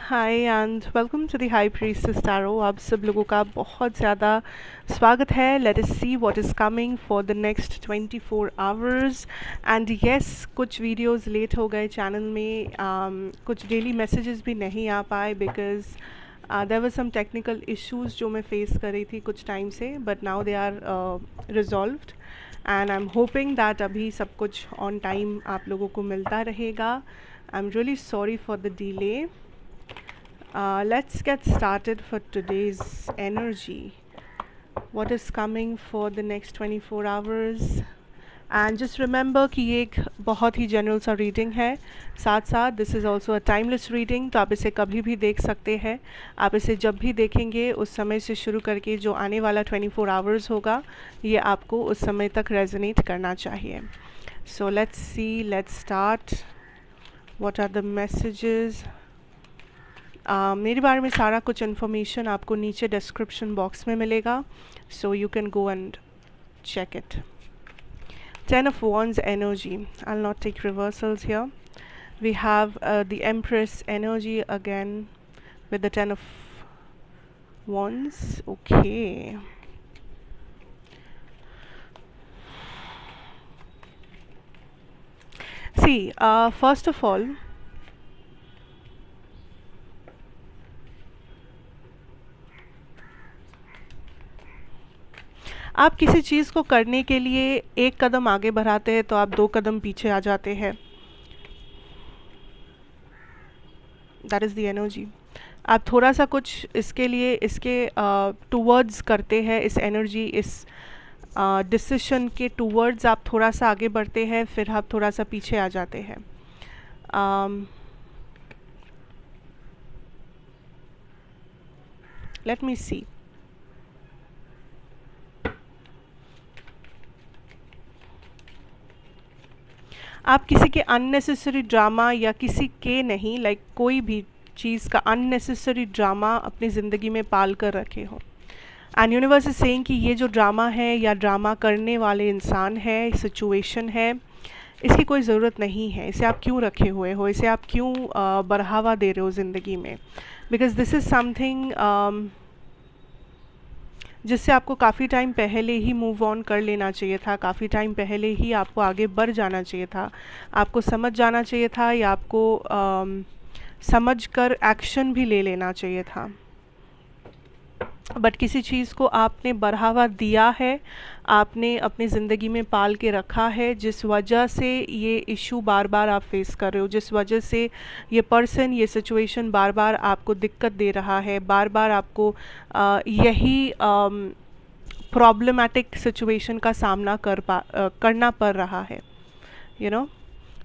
Hi and welcome to the high priestess tarot. आप सब लोगों का बहुत ज़्यादा स्वागत है। Let us see what is coming for the next 24 hours. And yes, कुछ वीडियोस लेट हो गए चैनल में, कुछ डेली मैसेजेस भी नहीं आ पाए because there were some technical issues जो मैं फेस कर रही थी कुछ टाइम से, but now they are resolved and I am hoping that अभी सब कुछ ऑन टाइम आप लोगों को मिलता रहेगा। I am really sorry for the delay. Let's get started for today's energy. What is coming for the next 24 hours? And just remember कि ये एक बहुत ही जनरल सा रीडिंग है, साथ साथ this is also a timeless reading. तो आप इसे कभी भी देख सकते हैं। आप इसे जब भी देखेंगे उस समय से शुरू करके जो आने वाला 24 आवर्स होगा ये आपको उस समय तक रेजोनेट करना चाहिए. So let's see, let's start. What are the messages? मेरे बारे में सारा कुछ इन्फॉर्मेशन आपको नीचे डिस्क्रिप्शन बॉक्स में मिलेगा, so you can go and check it. 10 of Wands energy. I'll not take reversals here. We have the Empress energy again with the 10 of Wands. Okay. See, first of all, आप किसी चीज़ को करने के लिए एक कदम आगे बढ़ाते हैं तो आप 2 कदम पीछे आ जाते हैं. That is the energy. आप थोड़ा सा कुछ इसके लिए इसके टूवर्ड्स करते हैं, इस एनर्जी, इस डिसीशन के टूवर्ड्स आप थोड़ा सा आगे बढ़ते हैं, फिर आप थोड़ा सा पीछे आ जाते हैं. लेट मी सी. आप किसी के अननेसेसरी ड्रामा या किसी के नहीं, लाइक कोई भी चीज़ का अननेसेसरी ड्रामा अपनी ज़िंदगी में पाल कर रखे हो. एंड यूनिवर्स इज सेइंग कि ये जो ड्रामा है या ड्रामा करने वाले इंसान है, सिचुएशन है, इसकी कोई ज़रूरत नहीं है. इसे आप क्यों रखे हुए हो, इसे आप क्यों बढ़ावा दे रहे हो ज़िंदगी में? बिकॉज दिस इज़ समथिंग जिससे आपको काफ़ी टाइम पहले ही मूव ऑन कर लेना चाहिए था, काफ़ी टाइम पहले ही आपको आगे बढ़ जाना चाहिए था, आपको समझ जाना चाहिए था, या आपको समझ कर एक्शन भी ले लेना चाहिए था. बट किसी चीज़ को आपने बढ़ावा दिया है, आपने अपनी ज़िंदगी में पाल के रखा है, जिस वजह से ये इशू बार बार आप फेस कर रहे हो, जिस वजह से ये पर्सन, ये सिचुएशन बार बार आपको दिक्कत दे रहा है, बार बार आपको यही प्रॉब्लमेटिक सिचुएशन का सामना करना पड़ रहा है. You know,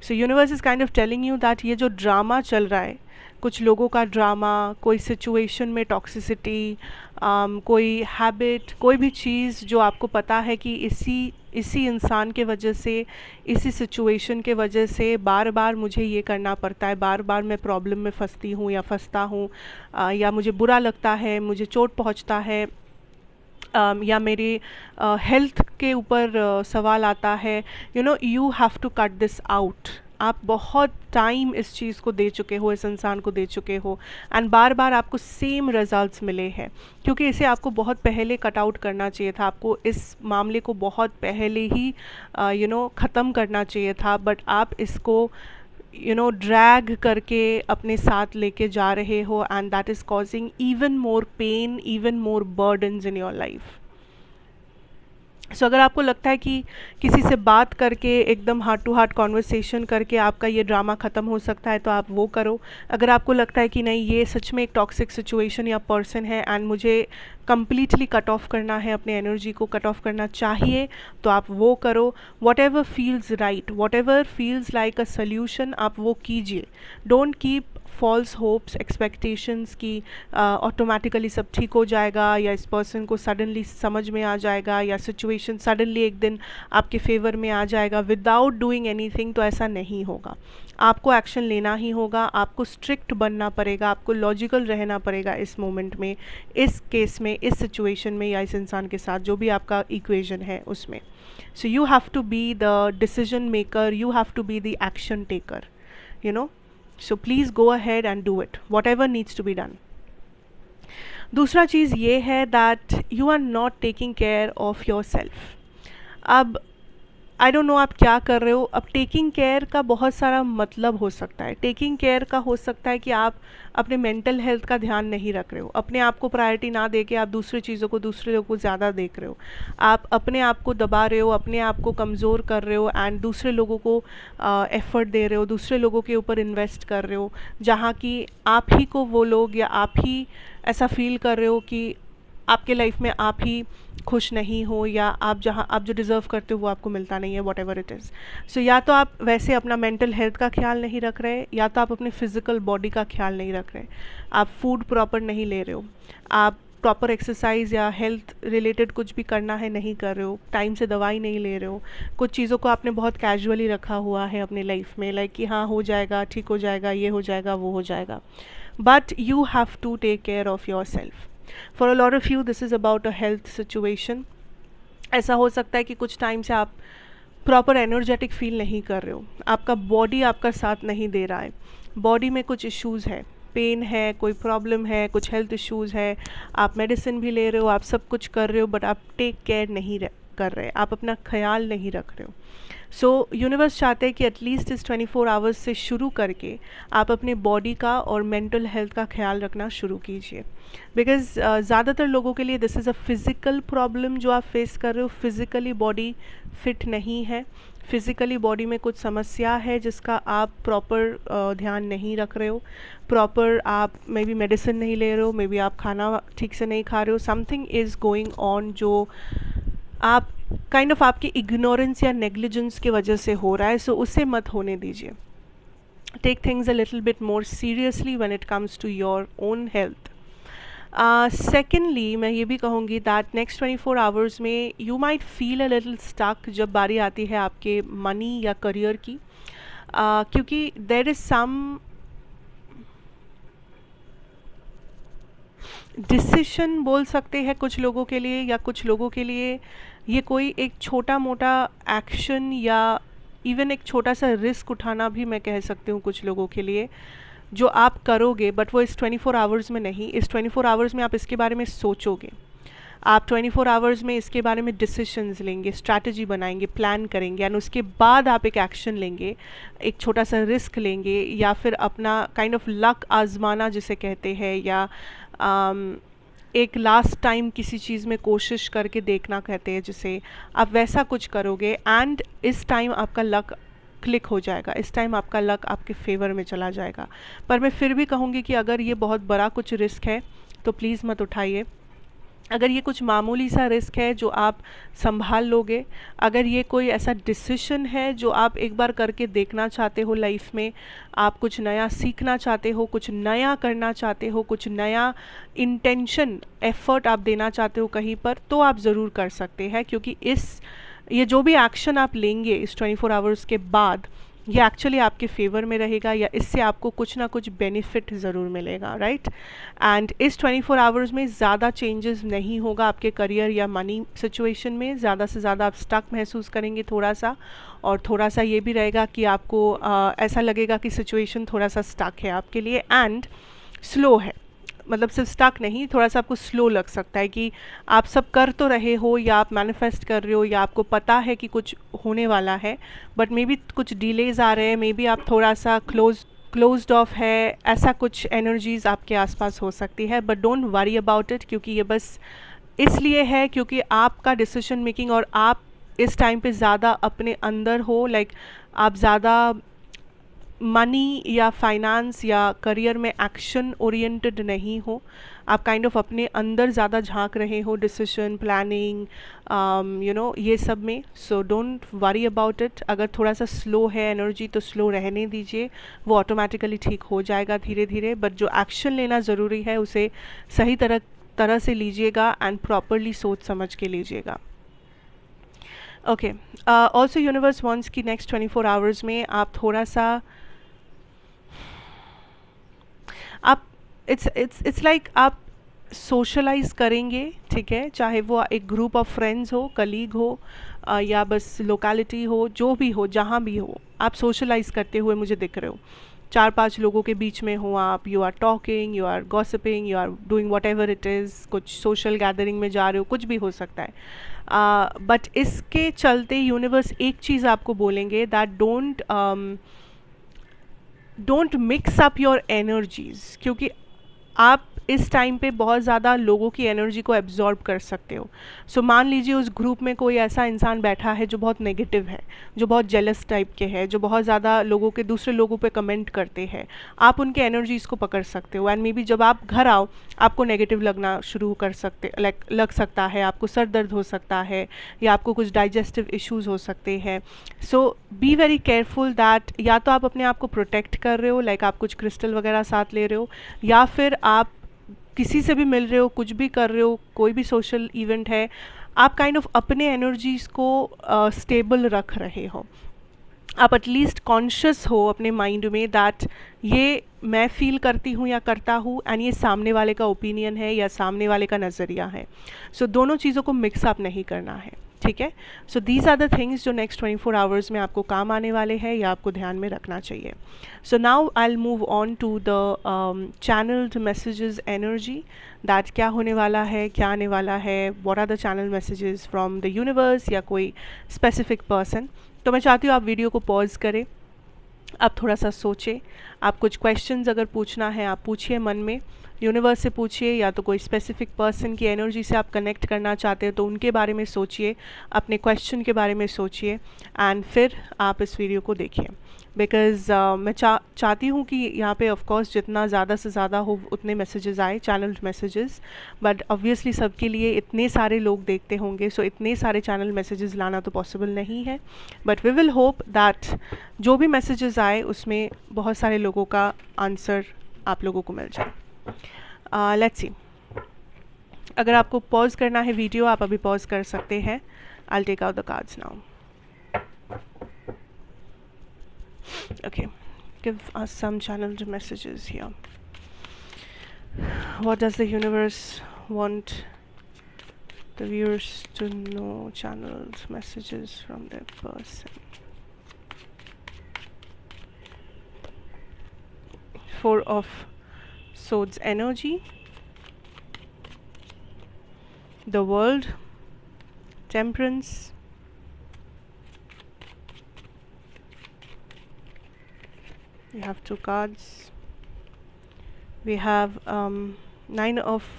so universe is kind of telling you that ये जो ड्रामा चल रहा है, कुछ लोगों का ड्रामा, कोई सिचुएशन में टॉक्सिसिटी, कोई हैबिट, कोई भी चीज़ जो आपको पता है कि इसी इंसान के वजह से, इसी सिचुएशन के वजह से बार बार मुझे ये करना पड़ता है, बार बार मैं प्रॉब्लम में फंसती हूँ या फंसता हूँ, या मुझे बुरा लगता है, मुझे चोट पहुँचता है, या मेरे हेल्थ के ऊपर सवाल आता है. You know, you have to cut this out. आप बहुत टाइम इस चीज़ को दे चुके हो, इस इंसान को दे चुके हो, एंड बार बार आपको सेम रिजल्ट्स मिले हैं, क्योंकि इसे आपको बहुत पहले कट आउट करना चाहिए था, आपको इस मामले को बहुत पहले ही ख़त्म करना चाहिए था. बट आप इसको ड्रैग करके अपने साथ लेके जा रहे हो, and that is causing even more pain, even more burdens in your life. So अगर आपको लगता है कि किसी से बात करके, एकदम हार्ट टू हार्ट कॉन्वर्सेशन करके आपका ये ड्रामा ख़त्म हो सकता है, तो आप वो करो. अगर आपको लगता है कि नहीं, ये सच में एक टॉक्सिक सिचुएशन या पर्सन है एंड मुझे कम्प्लीटली कट ऑफ करना है, अपने एनर्जी को कट ऑफ करना चाहिए, तो आप वो करो. Whatever feels right, whatever feels like a solution, आप वो कीजिए. Don't keep false hopes, expectations की ऑटोमेटिकली सब ठीक हो जाएगा, या इस पर्सन को सडनली समझ में आ जाएगा, या सिचुएशन सडनली एक दिन आपके फेवर में आ जाएगा विदाउट डूइंग एनीथिंग. तो ऐसा नहीं होगा. आपको एक्शन लेना ही होगा, आपको स्ट्रिक्ट बनना पड़ेगा, आपको लॉजिकल रहना पड़ेगा इस मोमेंट में, इस केस में, इस सिचुएशन में, या इस इंसान के साथ जो भी आपका इक्वेशन है उसमें. So you have to be the decision maker, you have to be the action taker, you know. So please go ahead and do it whatever needs to be done. दूसरा चीज़ ये है that you are not taking care of yourself. अब I don't no आप क्या कर रहे हो। अब टेकिंग केयर का बहुत सारा मतलब हो सकता है। टेकिंग केयर का हो सकता है कि आप अपने मेंटल हेल्थ का ध्यान नहीं रख रहे हो, अपने आप को प्रायोरिटी ना दे के आप दूसरी चीज़ों को, दूसरे लोगों को ज़्यादा देख रहे हो, आप अपने आप को दबा रहे हो, अपने आप को कमज़ोर कर रहे हो एंड दूसरे लोगों को एफ़र्ट दे रहे हो, दूसरे लोगों के ऊपर इन्वेस्ट कर रहे हो, जहाँ कि आप ही को वो लोग या आप ही ऐसा फील कर रहे हो कि आपके लाइफ में आप ही खुश नहीं हो, या आप जहाँ आप जो डिज़र्व करते हो वो आपको मिलता नहीं है, वॉट एवर इट इज़। सो या तो आप वैसे अपना मेंटल हेल्थ का ख्याल नहीं रख रहे, या तो आप अपने फिज़िकल बॉडी का ख्याल नहीं रख रहे, आप फूड प्रॉपर नहीं ले रहे हो, आप प्रॉपर एक्सरसाइज या हेल्थ रिलेटेड कुछ भी करना है नहीं कर रहे हो, टाइम से दवाई नहीं ले रहे हो, कुछ चीज़ों को आपने बहुत कैजुअली रखा हुआ है अपने लाइफ में, लाइक कि हाँ हो जाएगा, ठीक हो जाएगा, ये हो जाएगा, वो हो जाएगा। But you have to take care of yourself. For a lot of you this is about a health situation. ऐसा हो सकता है कि कुछ टाइम से आप प्रॉपर एनर्जेटिक फील नहीं कर रहे हो, आपका बॉडी आपका साथ नहीं दे रहा है, बॉडी में कुछ इश्यूज़ है, पेन है, कोई प्रॉब्लम है, कुछ हेल्थ इश्यूज़ है, आप मेडिसिन भी ले रहे हो, आप सब कुछ कर रहे हो, बट आप टेक केयर नहीं कर रहे, आप अपना ख्याल नहीं रख रहे हो। सो यूनिवर्स चाहते हैं कि एटलीस्ट इस 24 आवर्स से शुरू करके आप अपने बॉडी का और मेंटल हेल्थ का ख्याल रखना शुरू कीजिए। बिकॉज़ ज़्यादातर लोगों के लिए this is a physical problem जो आप फेस कर रहे हो। फिज़िकली बॉडी फिट नहीं है, फिज़िकली बॉडी में कुछ समस्या है जिसका आप प्रॉपर ध्यान नहीं रख रहे हो, प्रॉपर आप मे बी मेडिसिन नहीं ले रहे हो, मे बी आप खाना ठीक से नहीं खा रहे हो, समथिंग इज़ गोइंग ऑन जो आप काइंड ऑफ आपकी इग्नोरेंस या नेग्लिजेंस की वजह से हो रहा है। सो उसे मत होने दीजिए। Take things a little bit more seriously when it comes to your own health. Secondly मैं ये भी कहूँगी दैट नेक्स्ट 24 आवर्स में you might feel a little stuck जब बारी आती है आपके मनी या करियर की, क्योंकि देयर इज़ सम डिसीशन बोल सकते हैं कुछ लोगों के लिए, या कुछ लोगों के लिए ये कोई एक छोटा मोटा एक्शन या इवन एक छोटा सा रिस्क उठाना भी मैं कह सकती हूँ कुछ लोगों के लिए, जो आप करोगे बट वो इस 24 आवर्स में नहीं। इस 24 आवर्स में आप इसके बारे में सोचोगे, आप 24 आवर्स में इसके बारे में डिसीशंस लेंगे, स्ट्रैटेजी बनाएंगे, प्लान करेंगे एंड उसके बाद आप एक एक्शन लेंगे, एक छोटा सा रिस्क लेंगे, या फिर अपना काइंड ऑफ लक आजमाना जिसे कहते हैं, या एक लास्ट टाइम किसी चीज़ में कोशिश करके देखना कहते हैं जिसे, आप वैसा कुछ करोगे एंड इस टाइम आपका लक क्लिक हो जाएगा, इस टाइम आपका लक आपके फेवर में चला जाएगा। पर मैं फिर भी कहूँगी कि अगर ये बहुत बड़ा कुछ रिस्क है तो प्लीज़ मत उठाइए। अगर ये कुछ मामूली सा रिस्क है जो आप संभाल लोगे, अगर ये कोई ऐसा डिसीजन है जो आप एक बार करके देखना चाहते हो लाइफ में, आप कुछ नया सीखना चाहते हो, कुछ नया करना चाहते हो, कुछ नया इंटेंशन एफर्ट आप देना चाहते हो कहीं पर, तो आप ज़रूर कर सकते हैं। क्योंकि ये जो भी एक्शन आप लेंगे इस 24 आवर्स के बाद, ये एक्चुअली आपके फेवर में रहेगा, या इससे आपको कुछ ना कुछ बेनिफिट ज़रूर मिलेगा, राइट। एंड इस 24 आवर्स में ज़्यादा चेंजेस नहीं होगा आपके करियर या मनी सिचुएशन में। ज़्यादा से ज़्यादा आप स्टक महसूस करेंगे थोड़ा सा, और थोड़ा सा ये भी रहेगा कि आपको ऐसा लगेगा कि सिचुएशन थोड़ा सा स्टक है आपके लिए एंड स्लो है। मतलब सिर्फ स्टक नहीं, थोड़ा सा आपको स्लो लग सकता है कि आप सब कर तो रहे हो, या आप मैनिफेस्ट कर रहे हो, या आपको पता है कि कुछ होने वाला है, बट मे बी कुछ डिलेज आ रहे हैं, मे बी आप थोड़ा सा क्लोज्ड ऑफ है, ऐसा कुछ एनर्जीज आपके आसपास हो सकती है। But don't worry about it, क्योंकि ये बस इसलिए है क्योंकि आपका डिसीजन मेकिंग और आप इस टाइम पे ज़्यादा अपने अंदर हो, लाइक आप ज़्यादा मनी या फाइनेंस या करियर में एक्शन ओरिएंटेड नहीं हो, आप काइंड ऑफ अपने अंदर ज़्यादा झांक रहे हो, डिसीजन प्लानिंग ये सब में। So don't worry about it. अगर थोड़ा सा स्लो है एनर्जी तो स्लो रहने दीजिए, वो ऑटोमेटिकली ठीक हो जाएगा धीरे धीरे। बट जो एक्शन लेना ज़रूरी है उसे सही तरह से लीजिएगा एंड प्रॉपरली सोच समझ के लीजिएगा। ओके, ऑल्सो यूनिवर्स वांट्स कि नेक्स्ट 24 आवर्स में आप थोड़ा सा आप इट्स लाइक आप सोशलाइज करेंगे, ठीक है, चाहे वो एक ग्रुप ऑफ फ्रेंड्स हो, कलीग हो, या बस लोकेलिटी हो, जो भी हो, जहाँ भी हो, आप सोशलाइज करते हुए मुझे दिख रहे हो। 4-5 लोगों के बीच में हो आप, you are talking, you are gossiping, you are doing whatever it is, कुछ सोशल गैदरिंग में जा रहे हो, कुछ भी हो सकता है। बट इसके चलते यूनिवर्स एक चीज़ आपको बोलेंगे, that don't mix up your energies, क्योंकि आप इस टाइम पे बहुत ज़्यादा लोगों की एनर्जी को एब्जॉर्ब कर सकते हो। सो मान लीजिए उस ग्रुप में कोई ऐसा इंसान बैठा है जो बहुत नेगेटिव है, जो बहुत जेलस टाइप के है, जो बहुत ज़्यादा लोगों के दूसरे लोगों पे कमेंट करते हैं, आप उनके एनर्जीज़ को पकड़ सकते हो। एंड मे बी जब आप घर आओ आपको नेगेटिव लगना शुरू कर सकते लग सकता है, आपको सर दर्द हो सकता है, या आपको कुछ डाइजेस्टिव इश्यूज़ हो सकते हैं। सो बी वेरी केयरफुल दैट या तो आप अपने आप को प्रोटेक्ट कर रहे हो, लाइक आप कुछ क्रिस्टल वगैरह साथ ले रहे हो, या फिर आप किसी से भी मिल रहे हो, कुछ भी कर रहे हो, कोई भी सोशल इवेंट है, आप काइंड ऑफ अपने एनर्जीज़ को स्टेबल रख रहे हो। आप एटलीस्ट कॉन्शियस हो अपने माइंड में दैट ये मैं फील करती हूँ या करता हूँ, एंड ये सामने वाले का ओपिनियन है या सामने वाले का नज़रिया है। सो दोनों चीज़ों को मिक्स अप नहीं करना है, ठीक है। So these are the things जो नेक्स्ट 24 आवर्स में आपको काम आने वाले हैं या आपको ध्यान में रखना चाहिए। So now I will move on to the channelled messages energy, that क्या होने वाला है, क्या आने वाला है, what are the channel messages from the universe या कोई स्पेसिफिक पर्सन। तो मैं चाहती हूँ आप वीडियो को पॉज करें, आप थोड़ा सा सोचें, आप कुछ क्वेश्चंस अगर पूछना है आप पूछिए मन में, यूनिवर्स से पूछिए, या तो कोई स्पेसिफिक पर्सन की एनर्जी से आप कनेक्ट करना चाहते हो तो उनके बारे में सोचिए, अपने क्वेश्चन के बारे में सोचिए, एंड फिर आप इस वीडियो को देखिए। बिकॉज़ मैं चाहती हूँ कि यहाँ पे ऑफ कोर्स जितना ज़्यादा से ज़्यादा हो उतने मैसेजेस आए, चैनल्ड मैसेजेस, बट ऑब्वियसली सबके लिए इतने सारे लोग देखते होंगे, सो इतने सारे चैनल मैसेजेस लाना तो पॉसिबल नहीं है, but we will hope that जो भी मैसेजेस आए उसमें बहुत सारे लोगों का आंसर आप लोगों को मिल जाए। लेट्स सी, अगर आपको पॉज करना है वीडियो आप अभी पॉज कर सकते हैं। I will take out the cards now. Okay, give us some channeled messages here. What does the universe want the viewers to know? Channeled messages from their person. 4 of Swords energy, the world, temperance, we have 2 cards, we have 9 of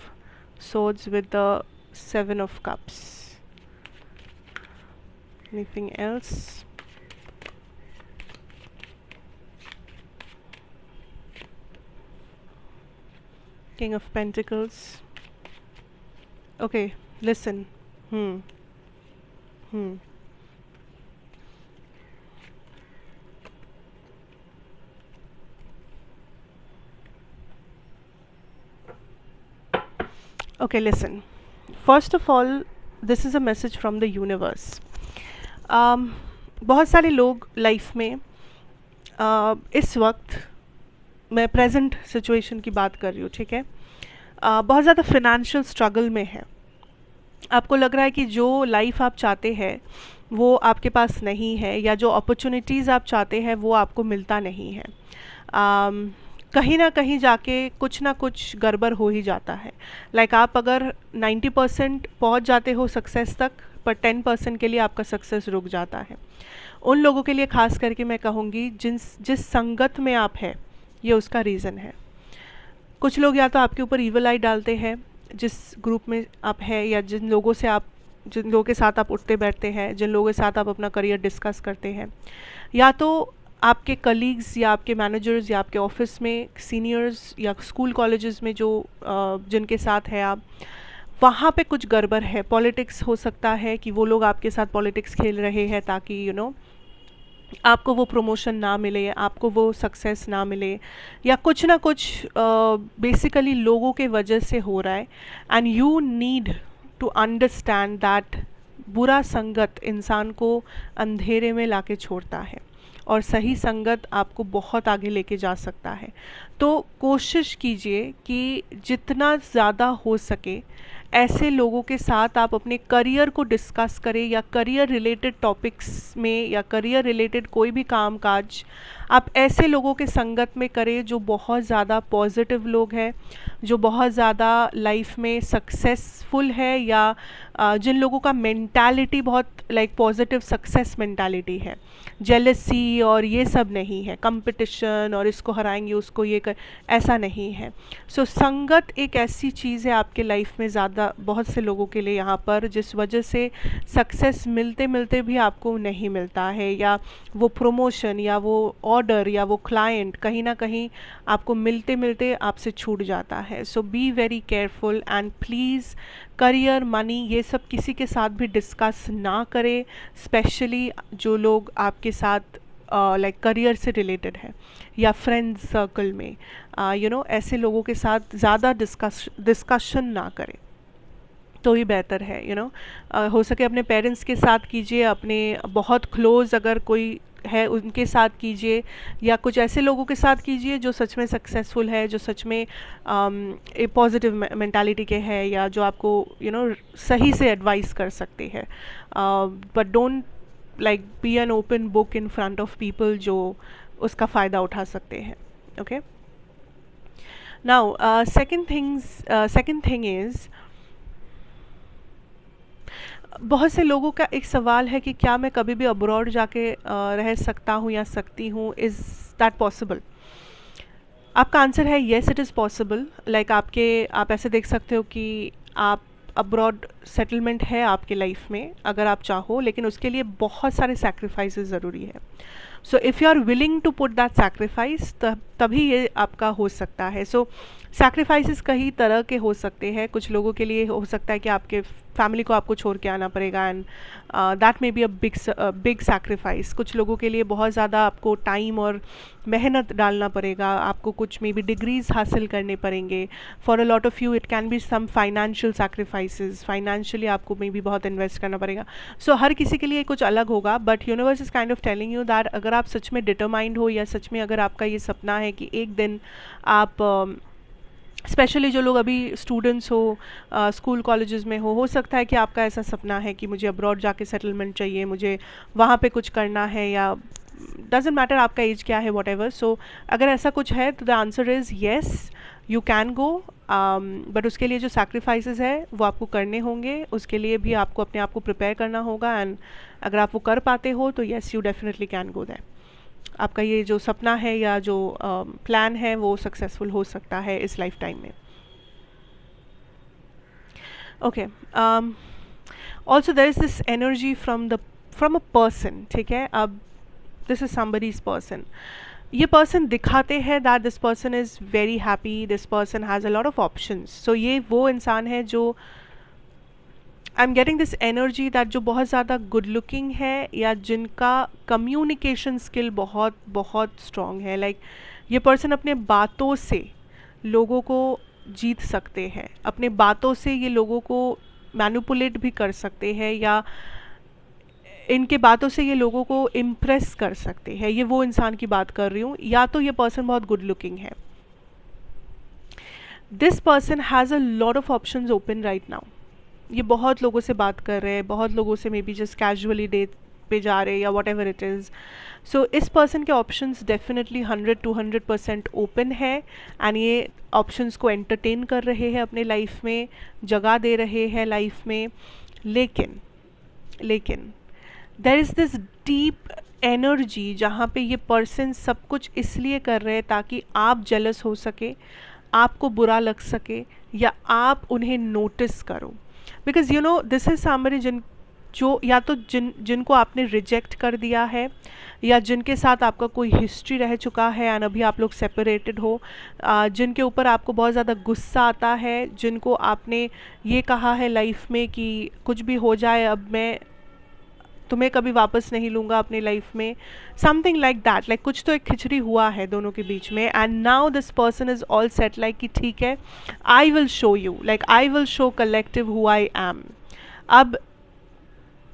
swords with the 7 of cups. Anything else? King of Pentacles. Okay, listen. Okay, listen. First of all, this is a message from the universe. बहुत सारे लोग life में इस वक्त, मैं present situation की बात कर रही हूँ, ठीक है, बहुत ज़्यादा फिनेंशियल स्ट्रगल में है। आपको लग रहा है कि जो लाइफ आप चाहते हैं वो आपके पास नहीं है, या जो अपॉर्चुनिटीज़ आप चाहते हैं वो आपको मिलता नहीं है। कहीं ना कहीं जाके कुछ ना कुछ गड़बड़ हो ही जाता है। लाइक आप अगर 90% पहुँच जाते हो सक्सेस तक, पर 10% के लिए आपका सक्सेस रुक जाता है। उन लोगों के लिए खास करके मैं कहूँगी जिस संगत में आप है, ये उसका रीज़न है। कुछ लोग या तो आपके ऊपर ईवल आई डालते हैं जिस ग्रुप में आप है, या जिन लोगों के साथ आप उठते बैठते हैं, जिन लोगों के साथ आप अपना करियर डिस्कस करते हैं, या तो आपके कलीग्स या आपके मैनेजर्स या आपके ऑफिस में सीनियर्स या स्कूल कॉलेजेस में जो जिनके साथ है आप, वहाँ पे कुछ गड़बड़ है। पॉलिटिक्स हो सकता है कि वो लोग आपके साथ पॉलिटिक्स खेल रहे हैं ताकि आपको वो प्रमोशन ना मिले, आपको वो सक्सेस ना मिले, या कुछ ना कुछ बेसिकली लोगों के वजह से हो रहा है। And you need to understand that बुरा संगत इंसान को अंधेरे में लाके छोड़ता है, और सही संगत आपको बहुत आगे लेके जा सकता है। तो कोशिश कीजिए कि जितना ज़्यादा हो सके ऐसे लोगों के साथ आप अपने करियर को डिस्कस करें, या करियर रिलेटेड टॉपिक्स में, या करियर रिलेटेड कोई भी काम काज आप ऐसे लोगों के संगत में करें जो बहुत ज़्यादा पॉजिटिव लोग हैं, जो बहुत ज़्यादा लाइफ में सक्सेसफुल है, या जिन लोगों का मेंटालिटी बहुत लाइक पॉजिटिव सक्सेस मेंटालिटी है। जेलसी और ये सब नहीं है, कंपटीशन और इसको हराएंगे उसको ये कर, ऐसा नहीं है। सो संगत एक ऐसी चीज़ है आपके लाइफ में ज़्यादा बहुत से लोगों के लिए यहाँ पर, जिस वजह से सक्सेस मिलते मिलते भी आपको नहीं मिलता है, या वो प्रमोशन या वो ऑर्डर या वो क्लाइंट कहीं ना कहीं आपको मिलते मिलते आपसे छूट जाता है। So be very careful and please career, money, ये सब किसी के साथ भी डिस्कस ना करें, स्पेशली जो लोग आपके साथ लाइक करियर से रिलेटेड है या फ्रेंड्स सर्कल में, ऐसे लोगों के साथ ज़्यादा डिस्कशन ना करें तो ही बेहतर है। हो सके अपने पेरेंट्स के साथ कीजिए, अपने बहुत क्लोज अगर कोई है उनके साथ कीजिए, या कुछ ऐसे लोगों के साथ कीजिए जो सच में सक्सेसफुल है, जो सच में एक पॉजिटिव मेंटालिटी के हैं, या जो आपको सही से एडवाइस कर सकते हैं। But don't like be an open book in front of people जो उसका फ़ायदा उठा सकते हैं। Okay, now second thing is, बहुत से लोगों का एक सवाल है कि क्या मैं कभी भी अब्रॉड जाके रह सकता हूँ या सकती हूँ, इज़ दैट पॉसिबल? आपका आंसर है yes, it is possible. Like आप ऐसे देख सकते हो कि आप अब्रॉड सेटलमेंट है आपके लाइफ में अगर आप चाहो, लेकिन उसके लिए बहुत सारे सैक्रिफाइसेस ज़रूरी है। So if you are willing to put that sacrifice, तभी ये आपका हो सकता है। सो सैक्रिफाइसेस कई तरह के हो सकते हैं। कुछ लोगों के लिए हो सकता है कि आपके फैमिली को आपको छोड़ के आना पड़ेगा, and that may be a big sacrifice. कुछ लोगों के लिए बहुत ज़्यादा आपको टाइम और मेहनत डालना पड़ेगा, आपको कुछ मे बी डिग्रीज हासिल करने पड़ेंगे। For a lot of you it can be some financial sacrifices, financially आपको मे बी बहुत इन्वेस्ट करना पड़ेगा। सो हर किसी के लिए कुछ अलग होगा, but universe is kind of telling you that अगर आप सच में डिटरमाइंड हो, या सच में अगर आपका ये सपना है कि एक दिन आप स्पेशली जो लोग अभी स्टूडेंट्स हो, स्कूल कॉलेजेस में हो सकता है कि आपका ऐसा सपना है कि मुझे अब्रॉड जाके सेटलमेंट चाहिए, मुझे वहाँ पे कुछ करना है, या डजेंट मैटर आपका एज क्या है, वॉट एवर। सो अगर ऐसा कुछ है तो the answer is yes, you can go, but उसके लिए जो सैक्रिफाइसेस है वो आपको करने होंगे, उसके लिए भी आपको अपने आप को प्रिपेयर करना होगा, एंड अगर आप वो कर पाते हो तो yes, you definitely can go that. आपका ये जो सपना है या जो प्लान है वो सक्सेसफुल हो सकता है इस लाइफ टाइम में। Okay, also there is this energy from a person, ठीक है। अब दिस इज समबडीज पर्सन, ये पर्सन दिखाते हैं that this person is very happy, this person has a lot of options. So ये वो इंसान है जो I am getting this energy that जो बहुत ज़्यादा गुड लुकिंग है, या जिनका कम्युनिकेशन स्किल बहुत बहुत स्ट्रॉन्ग है। लाइक ये पर्सन अपने बातों से लोगों को जीत सकते हैं, अपने बातों से ये लोगों को मैनिपुलेट भी कर सकते हैं, या इनके बातों से ये लोगों को इम्प्रेस कर सकते हैं। ये वो इंसान की बात कर रही हूँ, या तो ये पर्सन बहुत गुड लुकिंग है। This person has a lot of options open right now. ये बहुत लोगों से बात कर रहे हैं, बहुत लोगों से maybe just casually date पे जा रहे हैं, या whatever it is. So इस पर्सन के ऑप्शंस डेफिनेटली 100-200% ओपन है, एंड ये ऑप्शंस को एंटरटेन कर रहे हैं अपने लाइफ में, जगह दे रहे हैं लाइफ में। लेकिन there is this deep energy जहाँ पे ये पर्सन सब कुछ इसलिए कर रहे हैं ताकि आप जेलस हो सके, आपको बुरा लग सके, या आप उन्हें नोटिस करो। Because you know this is somebody जो या तो जिनको आपने रिजेक्ट कर दिया है, या जिनके साथ आपका कोई हिस्ट्री रह चुका है एंड अभी आप लोग सेपरेटेड हो, जिनके ऊपर आपको बहुत ज़्यादा गुस्सा आता है, जिनको आपने ये कहा है लाइफ में कि कुछ भी हो जाए अब मैं तुम्हें कभी वापस नहीं लूँगा अपने लाइफ में, समथिंग लाइक दैट। लाइक कुछ तो एक खिचड़ी हुआ है दोनों के बीच में, and now this person is all set like कि ठीक है, I will show you, like I will show collective who I am. अब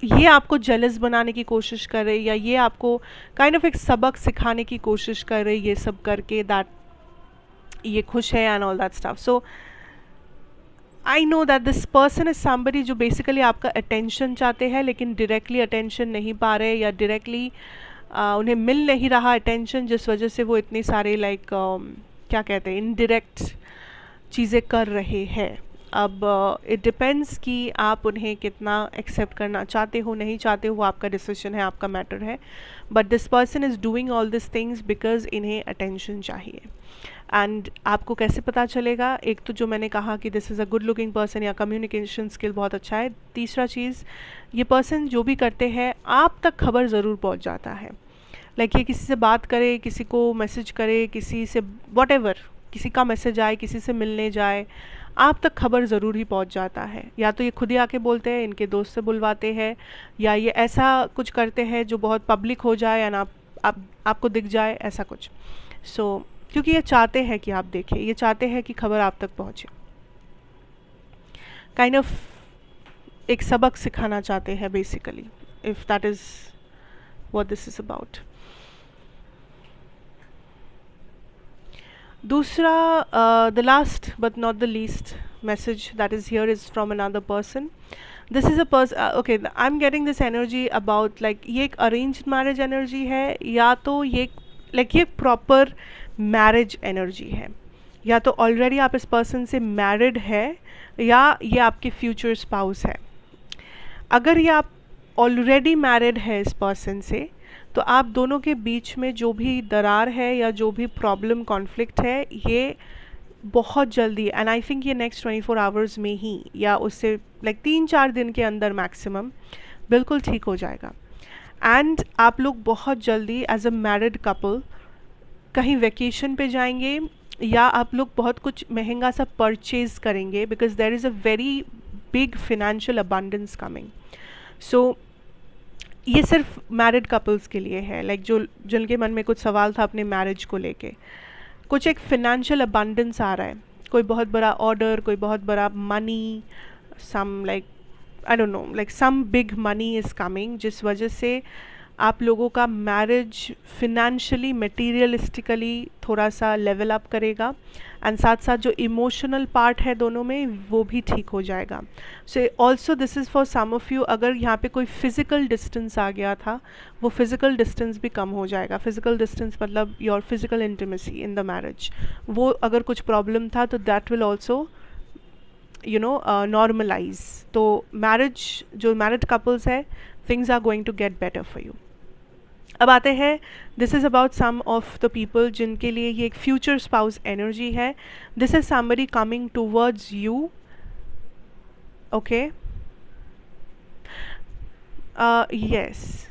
ये आपको जेलस बनाने की कोशिश कर रहे, या ये आपको काइंड ऑफ एक सबक सिखाने की कोशिश कर रहे ये सब करके, दैट ये खुश है and all that stuff. So I know that this person is somebody जो बेसिकली आपका अटेंशन चाहते हैं, लेकिन डायरेक्टली अटेंशन नहीं पा रहे, या डायरेक्टली उन्हें मिल नहीं रहा अटेंशन, जिस वजह से वो इतनी सारे लाइक क्या कहते हैं इनडायरेक्ट चीज़ें कर रहे हैं। अब इट डिपेंड्स कि आप उन्हें कितना एक्सेप्ट करना चाहते हो नहीं चाहते हो, वो आपका डिसीजन है, आपका मैटर है। But this person is doing all this things because इन्हें अटेंशन चाहिए। एंड आपको कैसे पता चलेगा? एक तो जो मैंने कहा कि this is a good looking person या कम्युनिकेशन स्किल बहुत अच्छा है। तीसरा चीज़, ये पर्सन जो भी करते हैं आप तक खबर ज़रूर पहुंच जाता है। लाइक ये किसी से बात करे, किसी को मैसेज करे, किसी से वॉटेवर, किसी का मैसेज आए, किसी से मिलने जाए, आप तक खबर ज़रूर ही पहुंच जाता है। या तो ये खुद ही आके बोलते हैं, इनके दोस्त से बुलवाते हैं, या ये ऐसा कुछ करते हैं जो बहुत पब्लिक हो जाए एंड आपको दिख जाए, ऐसा कुछ। सो क्योंकि ये चाहते हैं कि आप देखें, ये चाहते हैं कि खबर आप तक पहुँचे। काइंड ऑफ एक सबक सिखाना चाहते हैं basically, if that is what this is about. दूसरा, the last but not the least message that is here is from another person. This is a person, okay, I'm getting this energy about like ये एक arranged marriage energy है, या तो ये like ये proper marriage energy है, या तो ऑलरेडी आप इस पर्सन से मैरिड है, या ये आपके फ्यूचर स्पाउस है। अगर ये आप ऑलरेडी मैरिड है इस पर्सन से, तो आप दोनों के बीच में जो भी दरार है या जो भी प्रॉब्लम कॉन्फ्लिक्ट है, ये बहुत जल्दी, एंड आई थिंक ये नेक्स्ट 24 आवर्स में ही या उससे लाइक 3-4 दिन के अंदर मैक्सिमम बिल्कुल ठीक हो जाएगा। एंड आप लोग बहुत जल्दी एज अ मैरिड कपल कहीं वेकेशन पे जाएंगे, या आप लोग बहुत कुछ महंगा सा परचेज करेंगे, because there is a very big financial abundance coming. So ये सिर्फ मैरिड कपल्स के लिए है, लाइक जो जिनके मन में कुछ सवाल था अपने मैरिज को लेके, कुछ एक फिनेंशियल अबंडेंस आ रहा है, कोई बहुत बड़ा ऑर्डर, कोई बहुत बड़ा money, some like I don't know, like some big money is coming, जिस वजह से आप लोगों का मैरिज फिनेंशियली मटीरियलिस्टिकली थोड़ा सा लेवल अप करेगा, एंड साथ साथ जो इमोशनल पार्ट है दोनों में वो भी ठीक हो जाएगा। So also this is for some of you, अगर यहाँ पे कोई फिज़िकल डिस्टेंस आ गया था, वो फिज़िकल डिस्टेंस भी कम हो जाएगा। फिज़िकल डिस्टेंस मतलब your physical intimacy in the marriage, वो अगर कुछ प्रॉब्लम था तो that will also you know normalise. तो मैरिज, जो मैरिड कपल्स है, things are going to get better for you. अब आते हैं, this is about some of the people जिनके लिए ये एक फ्यूचर स्पाउस एनर्जी है। This is somebody coming towards you, okay, yes.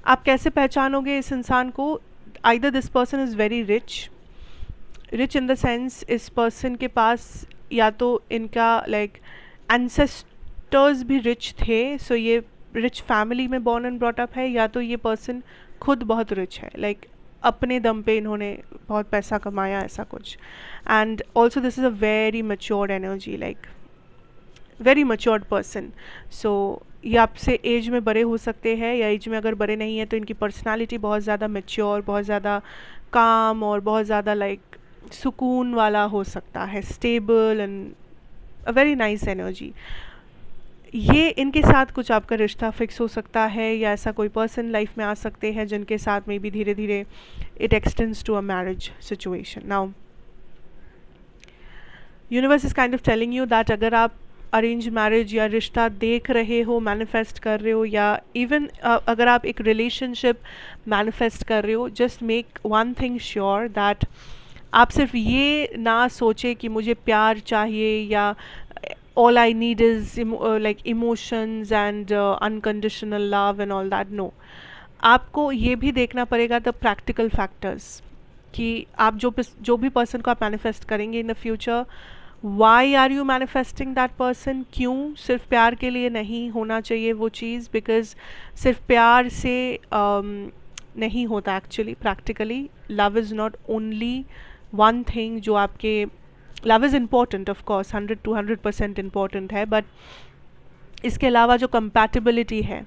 आप कैसे पहचानोगे इस इंसान को? Either this person is very rich, rich in the sense इस पर्सन के पास या तो इनका लाइक एंसेस्टर्स भी रिच थे, सो ये रिच फैमिली में बॉर्न एंड ब्रॉट अप है, या तो ये पर्सन खुद बहुत रिच है, लाइक अपने दम पे इन्होंने बहुत पैसा कमाया, ऐसा कुछ। And also this is a very matured energy, like very matured person. So ये आपसे एज में बड़े हो सकते हैं, या एज में अगर बड़े नहीं हैं तो इनकी पर्सनालिटी बहुत ज़्यादा मैच्योर, बहुत ज़्यादा काम और बहुत ज़्यादा लाइक सुकून वाला हो सकता है, stable and a very nice energy. ये इनके साथ कुछ आपका रिश्ता फिक्स हो सकता है, या ऐसा कोई पर्सन लाइफ में आ सकते हैं जिनके साथ में भी धीरे धीरे it extends to a marriage situation. Now universe is kind of telling you that अगर आप अरेंज मैरिज या रिश्ता देख रहे हो, मैनिफेस्ट कर रहे हो, या इवन अगर आप एक रिलेशनशिप मैनिफेस्ट कर रहे हो, just make one thing sure that आप सिर्फ ये ना सोचे कि मुझे प्यार चाहिए या all I need is like emotions and unconditional love and all that. No, आपको ये भी देखना पड़ेगा द प्रैक्टिकल फैक्टर्स, कि आप जो भी पर्सन को आप मैनिफेस्ट करेंगे in the future, why are you manifesting that person, क्यों? सिर्फ प्यार के लिए नहीं होना चाहिए वो चीज़, बिकॉज सिर्फ प्यार से नहीं होता actually. Practically love is not only one thing जो आपके, love is important of course, 100-200% important है, बट इसके अलावा जो कंपैटिबिलिटी है,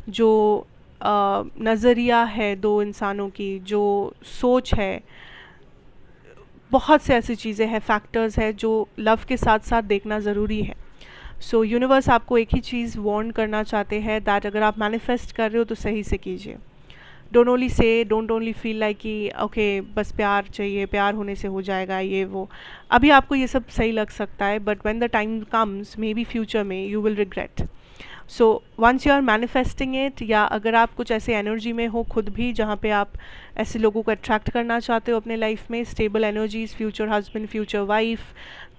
जो नज़रिया है दो इंसानों की, जो सोच है, बहुत से ऐसी चीज़ें हैं, फैक्टर्स है जो लव के साथ साथ देखना ज़रूरी है। सो यूनिवर्स आपको एक ही चीज़ वार्न करना चाहते हैं दैट अगर आप मैनिफेस्ट कर रहे हो तो सही से कीजिए. डोंट ओनली फील लाइक कि ओके बस प्यार चाहिए, प्यार होने से हो जाएगा ये वो. अभी आपको ये सब सही लग सकता है, but when the time comes may be future में you will regret. So once you are manifesting it, या अगर आप कुछ ऐसे एनर्जी में हो खुद भी जहाँ पे आप ऐसे लोगों को अट्रैक्ट करना चाहते हो अपने लाइफ में, stable energies, future husband, future wife,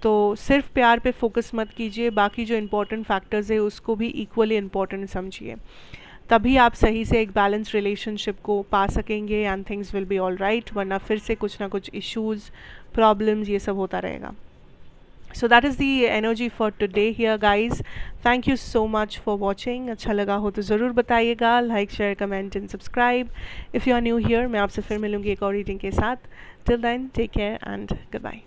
तो सिर्फ प्यार पे फोकस मत कीजिए, बाकी जो इंपॉर्टेंट फैक्टर्स है उसको भी इक्वली इम्पॉर्टेंट समझिए. तभी आप सही से एक बैलेंस रिलेशनशिप को पा सकेंगे and things will be all right. वरना फिर से कुछ ना कुछ इश्यूज़, प्रॉब्लम्स, ये सब होता रहेगा. So that is the energy for today here guys. Thank you so much for watching. अच्छा लगा हो तो ज़रूर बताइएगा. Like, share, comment and subscribe. If you are new here, मैं आपसे फिर मिलूँगी एक और रीडिंग के साथ. Till then take care and good bye.